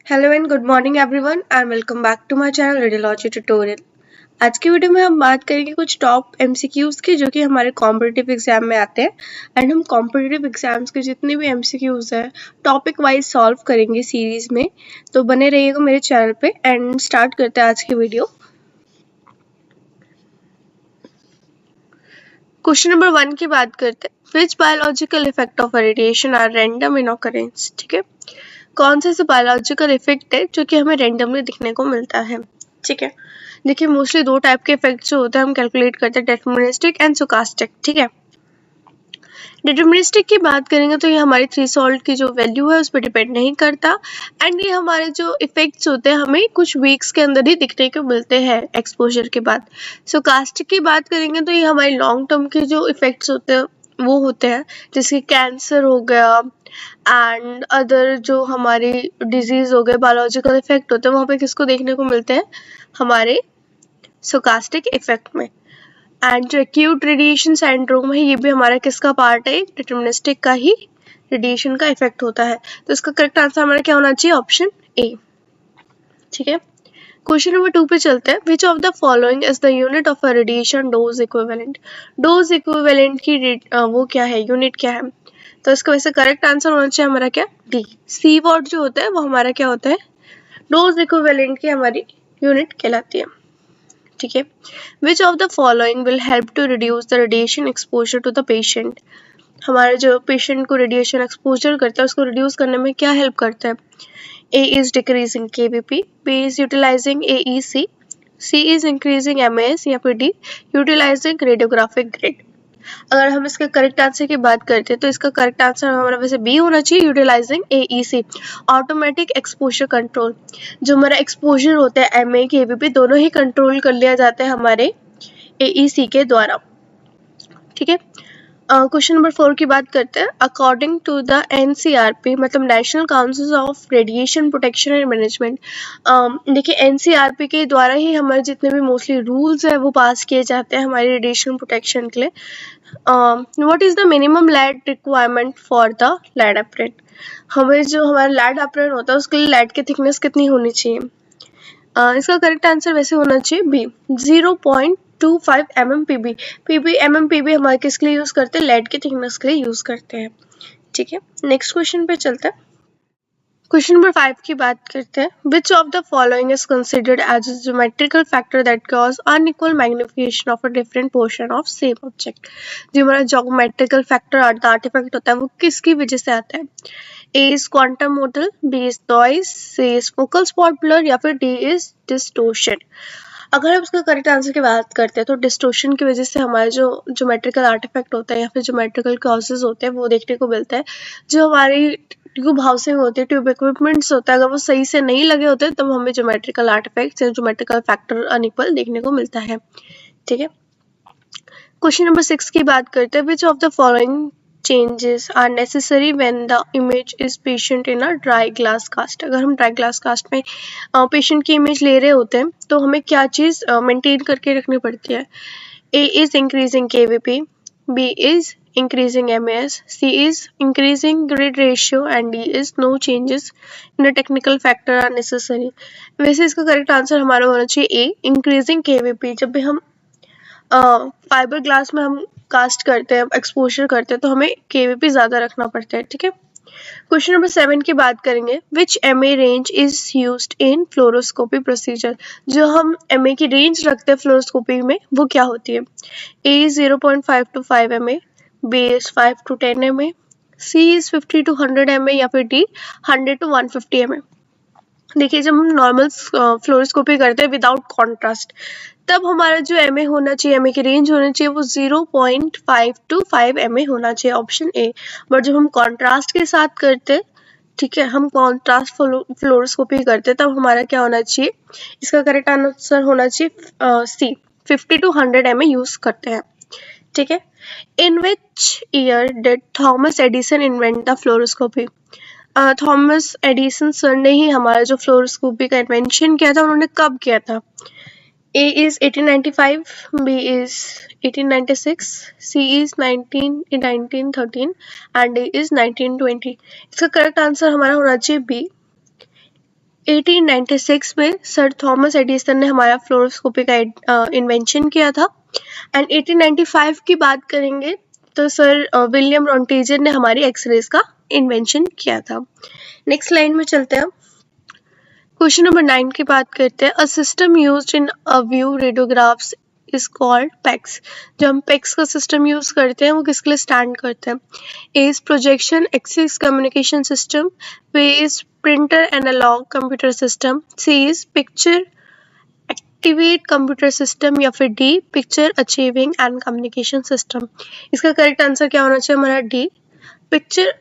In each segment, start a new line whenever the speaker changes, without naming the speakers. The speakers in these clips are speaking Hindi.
Hello and good morning everyone and welcome back to my channel radiology tutorial. आज की वीडियो में हम बात करेंगे कुछ टॉप एमसीक्यूज की जो कि हमारे कॉम्पिटिटिव एग्जाम में आते हैं एंड हम कॉम्पिटिटिव एग्जाम्स के जितने भी एमसीक्यूज हैं टॉपिक वाइज सॉल्व करेंगे सीरीज में। तो बने रहिएगा मेरे चैनल पे एंड स्टार्ट करते हैं आज की वीडियो। क्वेश्चन नंबर 1 की बात करते हैं। Which biological effect of radiation are random in occurrence. ठीक है, कौन सा बायोलॉजिकल इफेक्ट है जो कि हमें रैंडमली दिखने को मिलता है। ठीक है, देखिए मोस्टली दो टाइप के इफेक्ट्स जो होते हैं हम कैलकुलेट करते हैं, डिटरमिनिस्टिक एंड स्टोकास्टिक। ठीक है, डिटरमिनिस्टिक की बात करेंगे तो ये हमारी थ्रेशोल्ड की जो वैल्यू है उस पर डिपेंड नहीं करता एंड ये हमारे जो इफेक्ट्स होते हैं हमें कुछ वीक्स के अंदर ही दिखने को मिलते हैं एक्सपोजर के बाद। स्टोकास्टिक की बात करेंगे तो ये हमारे लॉन्ग टर्म के जो इफेक्ट्स होते हैं वो होते हैं, जैसे कैंसर हो गया एंड अदर जो हमारी डिजीज हो गए, बायोलॉजिकल इफेक्ट होते हैं वहाँ पे किसको देखने को मिलते हैं, हमारे स्टोकास्टिक इफेक्ट में। एंड जो एक्यूट रेडिएशन सिंड्रोम है ये भी हमारा किसका पार्ट है, डिटरमिनिस्टिक का ही रेडिएशन का इफेक्ट होता है। तो इसका करेक्ट आंसर हमारा क्या होना चाहिए, ऑप्शन ए। ठीक है, क्वेश्चन नंबर 2 पे चलते हैं। Which of the following is the unit of a radiation dose equivalent. Dose equivalent की वो क्या है, यूनिट क्या है। तो इसका वैसे करेक्ट आंसर होना चाहिए हमारा क्या, डी। सी वर्ड जो होता है वो हमारा क्या होता है, डोज इक्विवेलेंट की हमारी यूनिट कहलाती है। ठीक है, which of the following will help to reduce the radiation exposure to the patient. हमारे जो पेशेंट को रेडिएशन एक्सपोजर करता है उसको रिड्यूस करने में क्या हेल्प करता है। A is decreasing KBP, B is utilizing AEC, C is increasing MAS या फिर D utilizing radiographic grid। अगर हम इसके करेक्ट आंसर की बात करते हैं तो इसका करेक्ट आंसर हमारा वैसे बी होना चाहिए, utilising AEC, automatic exposure control. जो हमारा एक्सपोजर होता है MA KBP दोनों ही कंट्रोल कर लिया जाता है हमारे AEC के द्वारा। ठीक है, क्वेश्चन नंबर 4 की बात करते हैं। अकॉर्डिंग टू द NCRP मतलब national council of radiation protection and management, देखिए NCRP के द्वारा ही हमारे जितने भी मोस्टली रूल्स है वो पास किए जाते हैं हमारे रेडिएशन प्रोटेक्शन के लिए। What is the minimum lead requirement for the lead apron. हमें जो हमारा लैड एप्रेन होता है उसके लिए लैड की थिकनेस कितनी होनी चाहिए। इसका करेक्ट आंसर वैसे होना चाहिए बी, 0.25 mm PB हमारे किसके लिए यूज करते हैं, लेड की थिकनेस के लिए यूज करते हैं। ठीक है, नेक्स्ट क्वेश्चन पे चलते हैं। क्वेश्चन नंबर 5 की बात करते हैं। Which of the following is considered as a geometrical factor that cause unequal magnification of a different portion of same object. जो हमारा ज्योमेट्रिकल फैक्टर आर्टिफैक्ट होता है वो किसकी वजह से आता है। A is quantum model, B is noise, C is focal spot blur या फिर D is distortion। अगर हम इसका करेक्ट आंसर की बात करते हैं तो डिस्टोर्शन की वजह से हमारे जो ज्योमेट्रिकल आर्टिफैक्ट होता है या फिर ज्योमेट्रिकल कॉजेज होते हैं वो देखने को मिलता है। जो हमारी ट्यूब हाउसिंग होती है, ट्यूब इक्विपमेंट्स होता है, अगर वो सही से नहीं लगे होते तब हमें ज्योमेट्रिकल आर्टिफैक्ट्स या ज्योमेट्रिकल फैक्टर अनइक्वल देखने को मिलता है। ठीक है, क्वेश्चन नंबर 6 की बात करते हैं। Which of the following changes are necessary when the image is patient in a dry glass cast। अगर हम ड्राई ग्लास कास्ट में पेशेंट की इमेज ले रहे होते हैं तो हमें क्या चीज़ मेंटेन करके रखनी पड़ती है। A is increasing KVP, B is increasing MAS, C is increasing grid ratio and D is no changes in the technical factor are necessary। वैसे इसका करेक्ट आंसर हमारा होना चाहिए A, increasing KVP। जब भी हम फाइबर ग्लास में हम कास्ट करते हैं, एक्सपोजर करते हैं तो हमें केवीपी ज्यादा रखना पड़ता है। ठीक है, क्वेश्चन नंबर 7 की बात करेंगे। विच MA range is used in fluoroscopy procedure. जो हम MA की रेंज रखते हैं फ्लोरोस्कोपी में वो क्या होती है। A is 0.5 to 5 MA, B is 5 to 10 MA, C is 50 to 100 MA या फिर D 100 to 150 MA। देखिए जब हम नॉर्मल फ्लोरोस्कोपी करते हैं विदाउट कॉन्ट्रास्ट तब हमारा जो MA होना चाहिए, MA की रेंज होनी चाहिए वो 0.5 to 5 MA होना चाहिए, ऑप्शन ए। बट जब हम कॉन्ट्रास्ट के साथ करते हैं, ठीक है, हम कॉन्ट्रास्ट फ्लोरोस्कोपी करते हैं तब हमारा क्या होना चाहिए, इसका करेक्ट आंसर होना चाहिए सी, 50 to 100 MA यूज करते हैं। ठीक है, in which year did Thomas Edison invent the fluoroscopy. Thomas Edison sir ने ही हमारा जो फ्लोरोस्कोपी का इन्वेंशन किया था, उन्होंने कब किया था। A is 1895, B is 1896, C is 1913 and D is 1920। इसका करेक्ट आंसर हमारा होना चाहिए B, 1896 में सर थॉमस एडिसन ने हमारा फ्लोरोस्कोपी का इन्वेंशन किया था। एंड 1895 की बात करेंगे तो सर विलियम रॉन्टेजन ने हमारी एक्सरेज का इन्वेंशन किया था। नेक्स्ट लाइन में चलते हैं। क्वेश्चन नंबर 9 की बात करते हैं। A system used in a view radiographs is called PACS. जो हम पैक्स का सिस्टम यूज करते हैं वो किसके लिए स्टैंड करते हैं? A is projection axis communication system, B is printer analog computer system, C is picture activate computer system, या फिर D picture achieving and communication system. इसका करेक्ट आंसर क्या होना चाहिए? हमारा D picture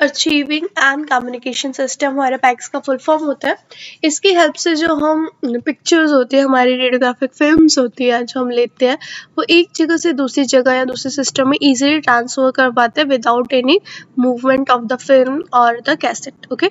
achieving and communication system हमारे पैक्स का फुल फॉर्म होता है। इसकी हेल्प से जो हम पिक्चर्स होती है, हमारी रेडियोग्राफिक फिल्म्स होती है जो हम लेते हैं, वो एक जगह से दूसरी जगह या दूसरे सिस्टम में इजीली ट्रांसफर कर पाते हैं without any movement of the film और the cassette. Okay,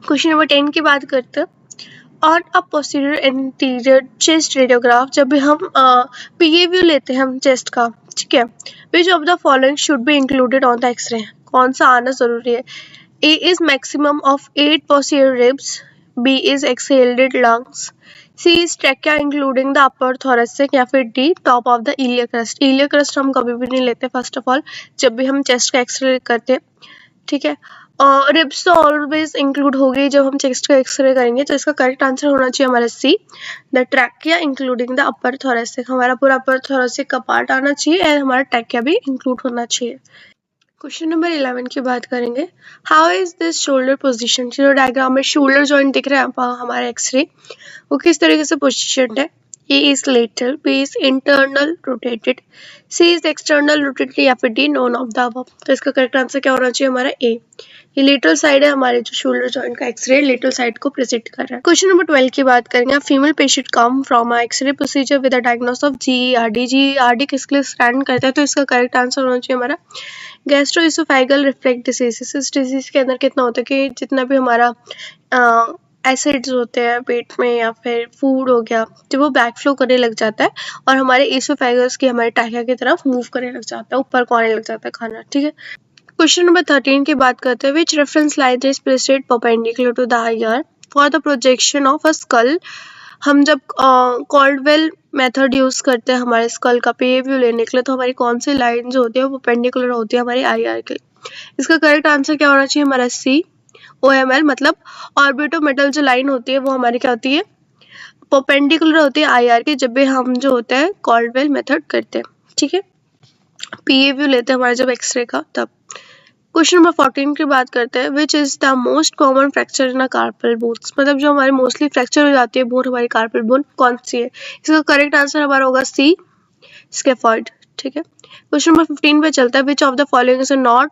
question number 10 की बात करते हैं। On a posterior anterior chest radiograph, जब भी हम पीए व्यू लेते हैं हम चेस्ट का, ठीक है, which of the following should be included on the x-ray? कौन सा आना जरूरी है? A is maximum of 8 posterior ribs, B is exhaled lungs, C is trachea including the upper thoracic, या फिर D top of the iliac crest. Iliac crest हम कभी भी नहीं लेते फर्स्ट ऑफ ऑल जब भी हम चेस्ट का एक्सरे करते हैं, ठीक है। रिब्स तो ऑलवेज इंक्लूड हो गई जब हम चेस्ट का एक्सरे करेंगे, तो इसका करेक्ट आंसर होना चाहिए हमारा C, the trachea including the upper thoracic. हमारा पूरा अपर थोरेसिक का पार्ट आना चाहिए एंड हमारा ट्रैकिया भी इंक्लूड होना चाहिए। क्वेश्चन नंबर 11 की बात करेंगे। How is this shoulder position? जो डायग्राम में शोल्डर जॉइंट दिख रहा है हमारा एक्सरे, वो किस तरीके से पोजीशन है? A is lateral, B is internal rotated, C is external rotated, या फिर D none of the above. तो इसका करेक्ट आंसर क्या होना चाहिए? हमारा ए, ये लेटरल साइड है, हमारे जो शोल्डर जॉइंट का एक्सरे लेटरल साइड को प्रेजेंट कर रहा है। क्वेश्चन नंबर 12 की बात करेंगे। Female patient come from a x ray procedure with a diagnosis of GERD. GERD किसके लिए स्टैंड करता है? तो इसका करेक्ट आंसर होना चाहिए हमारा गैस्ट्रोइसोफेगल रिफ्लक्स डिसीज। इस डिजीज के अंदर कितना होता है कि जितना भी हमारा एसिड्स होते हैं पेट में या फिर फूड हो गया, जब वो बैक फ्लो करने लग जाता है और हमारे इसोफेगस की हमारे टाइका की तरफ मूव करने लग जाता है, ऊपर को आने लग जाता है खाना, ठीक है। क्वेश्चन नंबर 13 की बात करते हैं। Which reference line is placed perpendicular to the IR for the projection of a skull? हम जब कॉल्डवेल मेथड यूज करते हैं हमारे स्कल का पे व्यू लेने के लिए, तो हमारी कौन सी लाइन जो होती है वो परपेंडिकुलर होती है हमारी आईआर के। इसका करेक्ट आंसर क्या होना चाहिए? हमारा सी, OML, मतलब ऑर्बिटोमेटल जो लाइन होती है वो हमारी क्या होती है? परपेंडिकुलर होती है आईआर के, जब भी हम जो होता है कॉल्डवेल मेथड करते हैं, ठीक है, पीए व्यू लेते हैं हमारे जब एक्सरे का तब। क्वेश्चन नंबर 14 की बात करते हैं। Which is the most common fracture in a carpal bone? मतलब जो हमारी मोस्टली फ्रैक्चर हो जाती है बोन, हमारी कार्पल बोन कौन सी है? इसका करेक्ट आंसर हमारा होगा सी, स्कैफोल्ड, ठीक है। क्वेश्चन नंबर 15 पे चलता है। Which of the following is not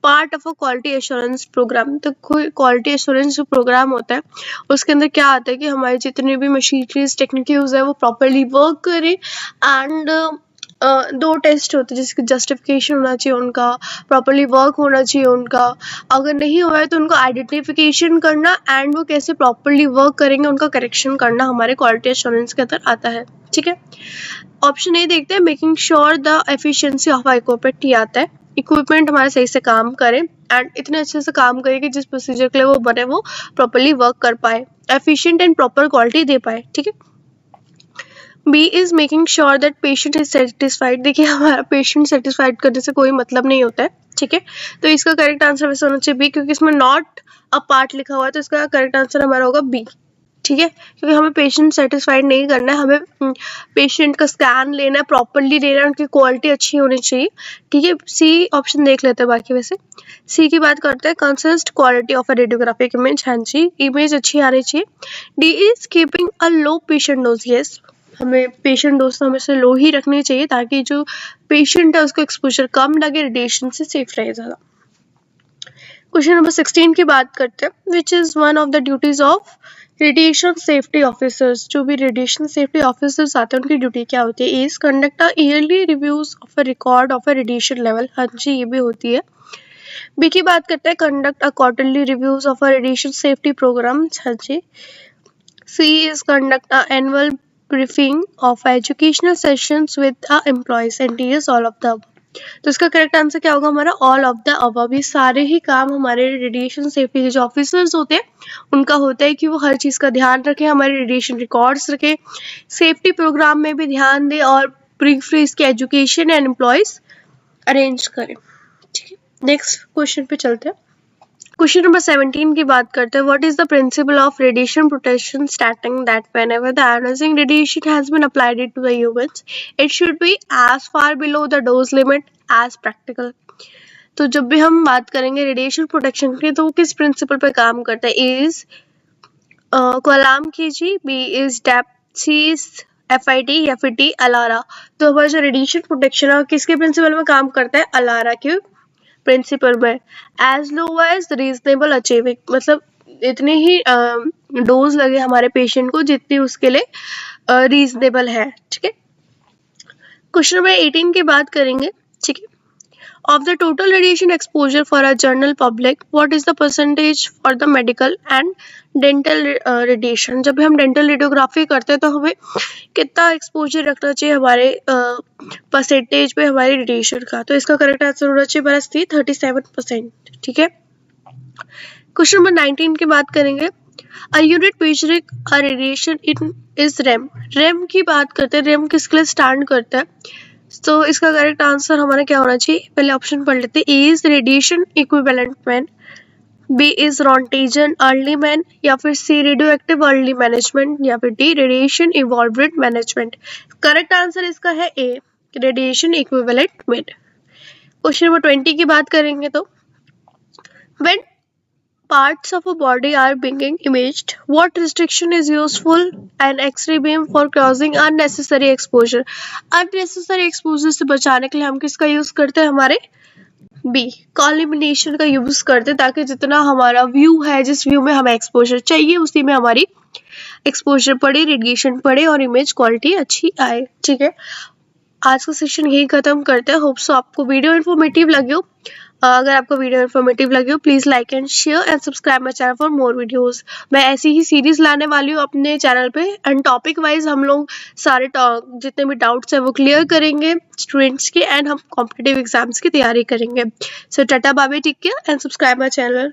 part of a quality assurance program? तो कोई क्वालिटी एश्योरेंस जो प्रोग्राम होता है उसके अंदर क्या आता है कि हमारी जितनी भी मशीनरीज टेक्निक यूज है वो प्रॉपरली वर्क करे एंड 2 टेस्ट होते हैं जिसकी जस्टिफिकेशन होना चाहिए, उनका प्रॉपरली वर्क होना चाहिए उनका। अगर नहीं हुआ है तो उनको आइडेंटिफिकेशन करना एंड वो कैसे प्रॉपरली वर्क करेंगे उनका करेक्शन करना हमारे क्वालिटी एश्योरेंस के अंदर आता है, ठीक है। ऑप्शन ए देखते हैं। Making sure the efficiency of equipment, ये आता है इक्विपमेंट हमारे सही से काम करे एंड इतने अच्छे से काम करे कि जिस प्रोसीजर के लिए वो बने वो प्रॉपरली वर्क कर पाए, एफिशिएंट एंड प्रॉपर क्वालिटी दे पाए, ठीक है। B is making sure that patient is satisfied. देखिए हमारा पेशेंट सेटिस्फाइड करने से कोई मतलब नहीं होता है, ठीक है। तो इसका करेक्ट आंसर वैसे होना चाहिए बी, क्योंकि इसमें नॉट अ पार्ट लिखा हुआ है, तो इसका करेक्ट आंसर हमारा होगा बी, ठीक है। क्योंकि हमें पेशेंट सेटिस्फाइड नहीं करना है, हमें पेशेंट का स्कैन लेना है, प्रॉपरली लेना है, उनकी क्वालिटी अच्छी होनी चाहिए, ठीक है। सी ऑप्शन देख लेते हैं बाकी। वैसे सी की बात करते हैं। Consist quality of a radiographic image, हाँ जी, इमेज अच्छी आनी चाहिए। D is keeping a low patient dose, yes, हमें पेशेंट डोज हमेशा लो ही रखनी चाहिए ताकि जो पेशेंट है उसको एक्सपोजर कम लगे, रेडिएशन से सेफ रहे ज़्यादा। क्वेश्चन नंबर 16 की बात करते हैं। Which is one of the duties of radiation safety officers? जो भी रेडिएशन सेफ्टी ऑफिसर्स आते हैं उनकी ड्यूटी क्या होती है? Is conduct a yearly reviews of a record of a radiation level, हाँ जी, ये भी होती है। बी की बात करते हैं। Conduct a quarterly reviews of a radiation safety programme, हाँ जी। C is conduct a annual briefing of educational sessions with our employees, and D is all of the above. तो इसका करेक्ट आंसर क्या होगा हमारा? All of the above. ये सारे ही काम हमारे रेडिएशन सेफ्टी के जो ऑफिसर्स होते हैं उनका होता है कि वो हर चीज़ का ध्यान रखें, हमारे रेडिएशन रिकॉर्ड्स रखें, सेफ्टी प्रोग्राम में भी ध्यान दें और प्री फ्रीज की एजुकेशन एंड एम्प्लॉयज अरेंज करें। ठीक है, नेक्स्ट क्वेश्चन पे चलते हैं। क्वेश्चन नंबर 17 की बात करते हैं। What is the principle of radiation protection stating that whenever the ionising radiation has been applied to the humans it should be as far below the dose limit as practical. तो जब भी हम बात करेंगे रेडिएशन प्रोटेक्शन की तो वो किस प्रिंसिपल पे काम करता है? ए इज कोलाम कीजी, B is depth, C is FIT या फिर डी अलारा। तो हमारा जो रेडिएशन प्रोटेक्शन है किसके प्रिंसिपल में काम करता है? अलारा के प्रिंसिपल में। As low as reasonable achieving, मतलब इतने ही डोज लगे हमारे पेशेंट को जितनी उसके लिए रीजनेबल है। ठीक है, क्वेश्चन नंबर 18 की बात करेंगे। ठीक है, of the total radiation exposure for a general public what is the percentage for the medical and dental radiation? जब भी हम डेंटल रेडियोग्राफी करते हैं तो हमें कितना एक्सपोजर रखना चाहिए हमारे परसेंटेज पे हमारे रेडिएशन का? तो इसका करेक्ट आंसर होना चाहिए हमारा सी 37%। ठीक है, क्वेश्चन नंबर 19 की बात करेंगे। A unit measuring a radiation in is REM। REM की बात करते हैं, REM किसके लिए स्टैंड करता है? तो इसका करेक्ट आंसर हमारा क्या होना चाहिए? पहले ऑप्शन पढ़ लेते हैं। A is radiation equivalent man, B is roentgen early man, या फिर C radio active early management, या फिर D radiation evolvent management. Correct answer इसका है A, radiation equivalent man. Question number 20 की बात करेंगे तो when parts of a body are being imaged, what restriction is useful an X-ray beam for causing unnecessary exposure? unnecessary exposure से बचाने के लिए हम किसका यूज करते हैं? हमारे बी कॉलिमिनेशन का यूज करते हैं, ताकि जितना हमारा व्यू है, जिस व्यू में हमें एक्सपोजर चाहिए उसी में हमारी एक्सपोजर पड़े, रेडिएशन पड़े और इमेज क्वालिटी अच्छी आए। ठीक है, आज का सेशन यही खत्म करते हैं। होप सो आपको वीडियो इन्फॉर्मेटिव लगे हो। अगर आपको वीडियो इन्फॉर्मेटिव लगे हो please like and share and subscribe my channel for more videos. मैं ऐसी ही सीरीज लाने वाली हूँ अपने चैनल पे एंड टॉपिक वाइज हम लोग सारे जितने भी डाउट्स हैं वो क्लियर करेंगे स्टूडेंट्स के एंड हम कॉम्पिटिटिव एग्जाम्स की तैयारी करेंगे। So tata bye bye, take care and subscribe my channel.